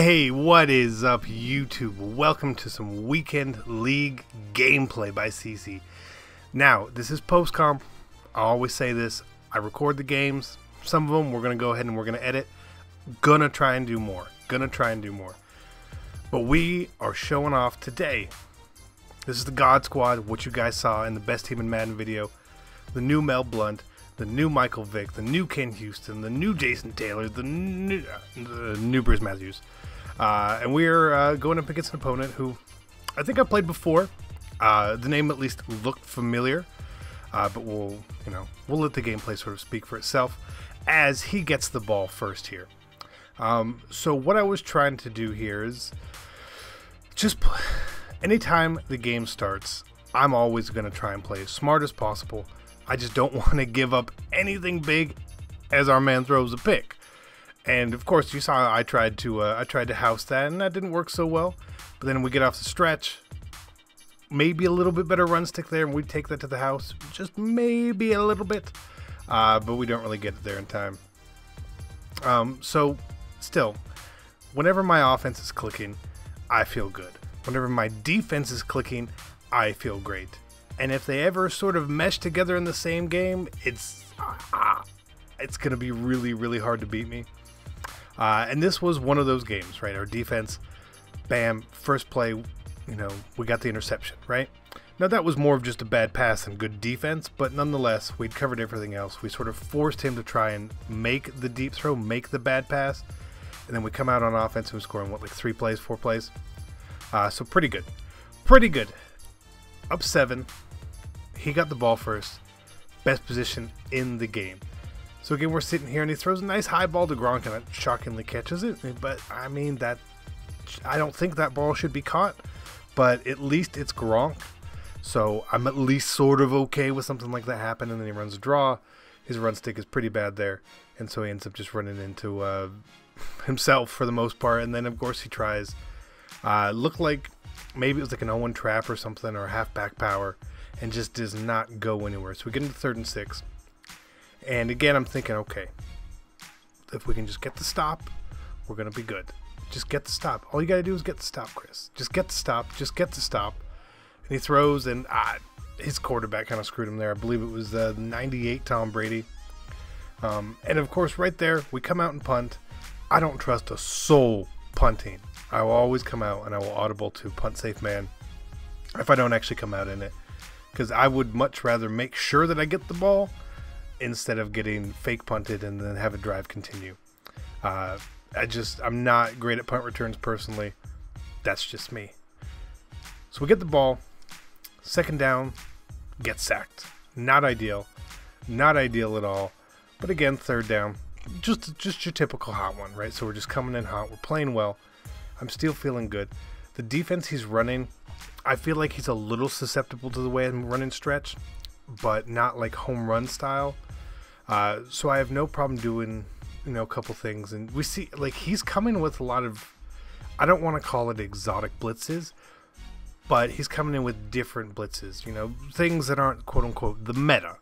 Hey, what is up, YouTube? Welcome to some Weekend League gameplay by CC. Now, this is post-comp. I always say this. I record the games. Some of them we're going to go ahead and we're going to edit. Gonna try and do more. But we are showing off today. This is the God Squad, what you guys saw in the Best Team in Madden video. The new Mel Blount, the new Michael Vick, the new Ken Houston, the new Jason Taylor, the new Bruce Matthews. And we're going up against an opponent who I think I've played before. The name at least looked familiar, but we'll let the gameplay sort of speak for itself as he gets the ball first here. So what I was trying to do here is just anytime the game starts, I'm always going to try and play as smart as possible. I just don't want to give up anything big as our man throws a pick. And of course, you saw I tried to house that, and that didn't work so well. But then we get off the stretch, maybe a little bit better run stick there, and we take that to the house, just maybe a little bit. But we don't really get it there in time. So still, whenever my offense is clicking, I feel good. Whenever my defense is clicking, I feel great. And if they ever sort of mesh together in the same game, it's going to be really, really hard to beat me. And this was one of those games, right? Our defense, bam, first play, we got the interception, right? Now that was more of just a bad pass and good defense, but nonetheless, we'd covered everything else. We sort of forced him to try and make the deep throw, make the bad pass, and then we come out on offense and we're scoring, what, like 4 plays? So pretty good. Up 7. He got the ball first. Best position in the game. So again, we're sitting here and he throws a nice high ball to Gronk and it shockingly catches it. But I mean, I don't think that ball should be caught, but at least it's Gronk. So I'm at least sort of okay with something like that happening. And then he runs a draw. His run stick is pretty bad there. And so he ends up just running into himself for the most part. And then of course he tries, looked like maybe it was like an 0-1 trap or something, or a halfback power, and just does not go anywhere. So we get into 3rd and 6. And again, I'm thinking, okay, if we can just get the stop, we're going to be good. Just get the stop. All you got to do is get the stop, Chris. Just get the stop. Just get the stop. And he throws, and his quarterback kind of screwed him there. I believe it was 98 Tom Brady. And of course, right there, we come out and punt. I don't trust a soul punting. I will always come out and I will audible to punt safe man if I don't actually come out in it. Because I would much rather make sure that I get the ball instead of getting fake punted and then have a drive continue. I'm not great at punt returns personally. That's just me. So we get the ball, 2nd down, get sacked. Not ideal at all. But again, 3rd down, just your typical hot one, right? So we're just coming in hot. We're playing well. I'm still feeling good. The defense he's running, I feel like he's a little susceptible to the way I'm running stretch, but not like home run style. So I have no problem doing, a couple things. And we see, like, he's coming with a lot of, I don't want to call it exotic blitzes, but he's coming in with different blitzes, things that aren't quote unquote the meta.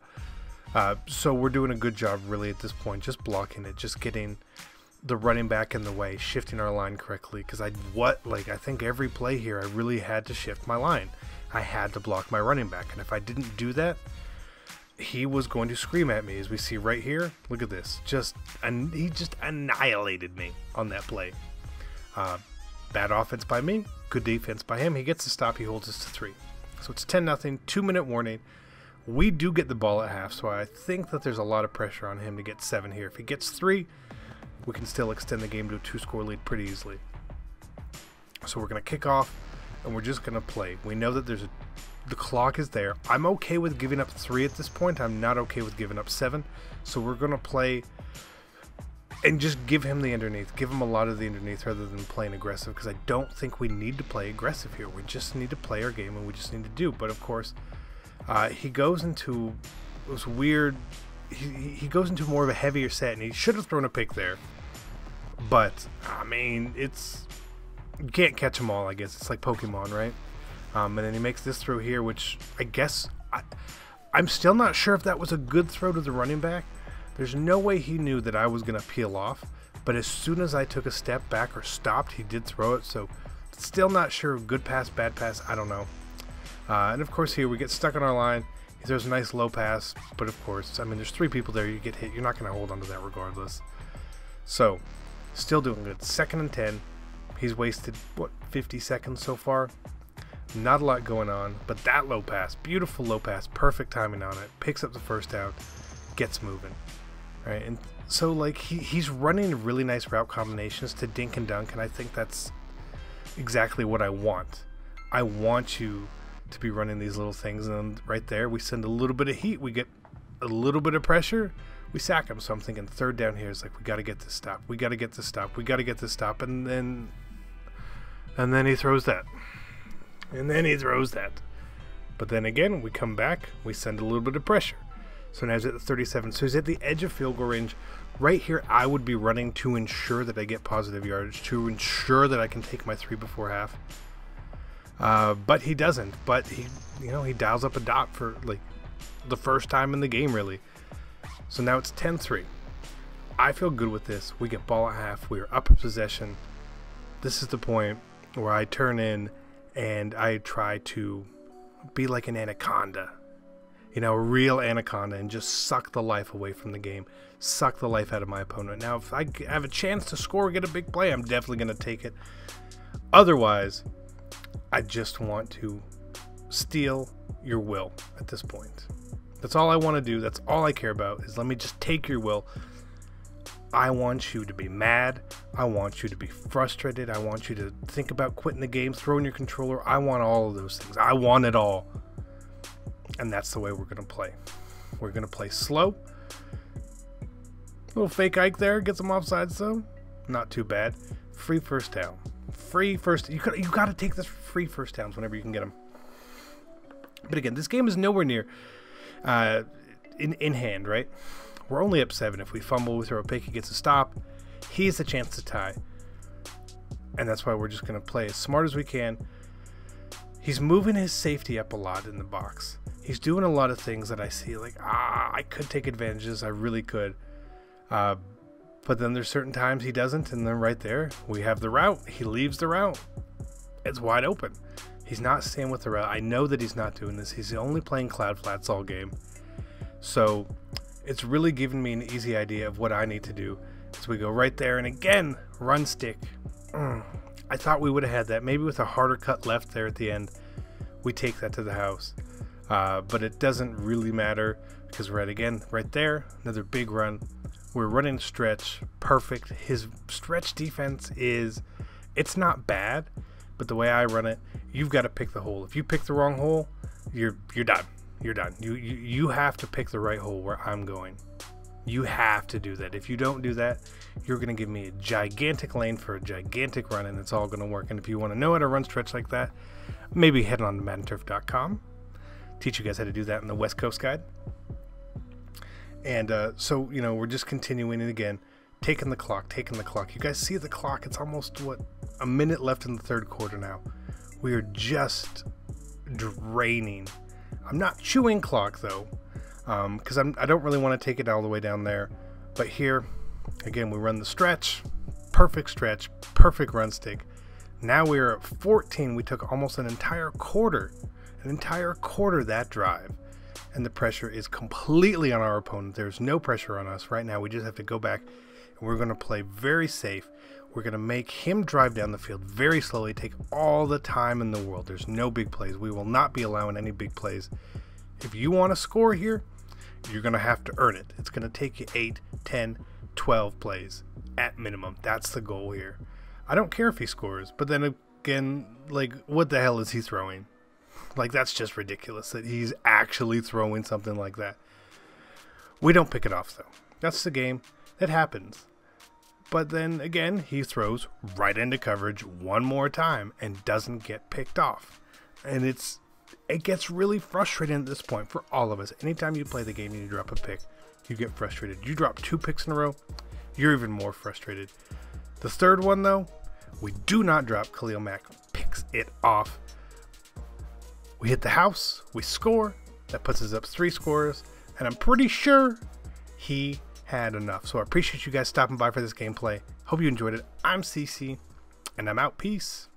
So we're doing a good job really at this point, just blocking it, just getting the running back in the way, shifting our line correctly. Because I think every play here, I really had to shift my line. I had to block my running back. And if I didn't do that, he was going to scream at me, as we see right here. Look at this. He just annihilated me on that play. Bad offense by me, good defense by him. He gets the stop. He holds us to 3. So it's 10-0, 2-minute warning. We do get the ball at half, so I think that there's a lot of pressure on him to get 7 here. If he gets 3, we can still extend the game to a 2-score lead pretty easily. So we're going to kick off, and we're just going to play. We know that the clock is there. I'm okay with giving up 3 at this point. I'm not okay with giving up 7. So we're going to play and just give him the underneath. Give him a lot of the underneath rather than playing aggressive, because I don't think we need to play aggressive here. We just need to play our game, and we just need to do. But of course, he goes into this weird, he goes into more of a heavier set, and he should have thrown a pick there. But, I mean, you can't catch them all, I guess. It's like Pokemon, right? And then he makes this throw here, which I guess, I'm still not sure if that was a good throw to the running back. There's no way he knew that I was going to peel off, But as soon as I took a step back or stopped, he did throw it. So still not sure. Good pass, bad pass, I don't know. And of course here we get stuck on our line. He throws a nice low pass, but of course, I mean, there's 3 people there. You get hit. You're not going to hold on to that regardless. So, still doing good. 2nd and 10. He's wasted, what, 50 seconds so far? Not a lot going on, but that low pass, beautiful low pass, perfect timing on it. Picks up the first down, gets moving. Right? And so, like, he's running really nice route combinations to dink and dunk, and I think that's exactly what I want. I want you to be running these little things, and right there we send a little bit of heat, we get a little bit of pressure, we sack him. So I'm thinking 3rd down here is like, we got to get this stop, we got to get this stop, we got to get this stop, and then he throws that, but then again we come back, we send a little bit of pressure. So now he's at the 37, so he's at the edge of field goal range. Right here I would be running to ensure that I get positive yardage, to ensure that I can take my 3 before half. But he doesn't. But he dials up a dot for like the first time in the game, really. So now it's 10-3. I feel good with this. We get ball at half. We are up in possession. This is the point where I turn in and I try to be like an anaconda, a real anaconda, and just suck the life away from the game, suck the life out of my opponent. Now, if I have a chance to score, get a big play, I'm definitely going to take it. Otherwise, I just want to steal your will at this point. That's all I want to do. That's all I care about, is let me just take your will. I want you to be mad. I want you to be frustrated. I want you to think about quitting the game, throwing your controller. I want all of those things. I want it all. And that's the way we're going to play. We're going to play slow. Little fake Ike there. Gets him offsides, though. Not too bad. Free first down. Free first. You got to take this free first downs whenever you can get them. But again, this game is nowhere near in hand, right? We're only up 7. If we fumble, we throw a pick, he gets a stop. He has a chance to tie. And that's why we're just going to play as smart as we can. He's moving his safety up a lot in the box. He's doing a lot of things that I see like, I could take advantages. I really could. But then there's certain times he doesn't, and then right there, we have the route. He leaves the route. It's wide open. He's not staying with the route. I know that he's not doing this. He's only playing cloud flats all game. So it's really giving me an easy idea of what I need to do. So we go right there, and again, run stick. I thought we would have had that. Maybe with a harder cut left there at the end, we take that to the house. But it doesn't really matter because we're at, again, right there, another big run. We're running stretch, perfect. His stretch defense it's not bad, but the way I run it, you've got to pick the hole. If you pick the wrong hole, you're done. You're done. You have to pick the right hole where I'm going. You have to do that. If you don't do that, you're going to give me a gigantic lane for a gigantic run, and it's all going to work. And if you want to know how to run stretch like that, maybe head on to MaddenTurf.com. Teach you guys how to do that in the West Coast Guide. And so, we're just continuing it again. Taking the clock. You guys see the clock? It's almost, a minute left in the third quarter now. We are just draining. I'm not chewing clock, though, because I don't really want to take it all the way down there. But here, again, we run the stretch. Perfect run stick. Now we're at 14. We took almost an entire quarter that drive. And the pressure is completely on our opponent. There's no pressure on us right now. We just have to go back, and we're going to play very safe. We're going to make him drive down the field very slowly, take all the time in the world. There's no big plays. We will not be allowing any big plays. If you want to score here, you're going to have to earn it. It's going to take you 8, 10, 12 plays at minimum. That's the goal here. I don't care if he scores, but then again, what the hell is he throwing? That's just ridiculous that he's actually throwing something like that. We don't pick it off, though. That's the game. That happens. But then, again, he throws right into coverage one more time and doesn't get picked off. And it gets really frustrating at this point for all of us. Anytime you play the game and you drop a pick, you get frustrated. You drop 2 picks in a row, you're even more frustrated. The third one, though, we do not drop. Khalil Mack picks it off. We hit the house, we score, that puts us up 3 scores, and I'm pretty sure he had enough. So I appreciate you guys stopping by for this gameplay. Hope you enjoyed it. I'm CC, and I'm out. Peace.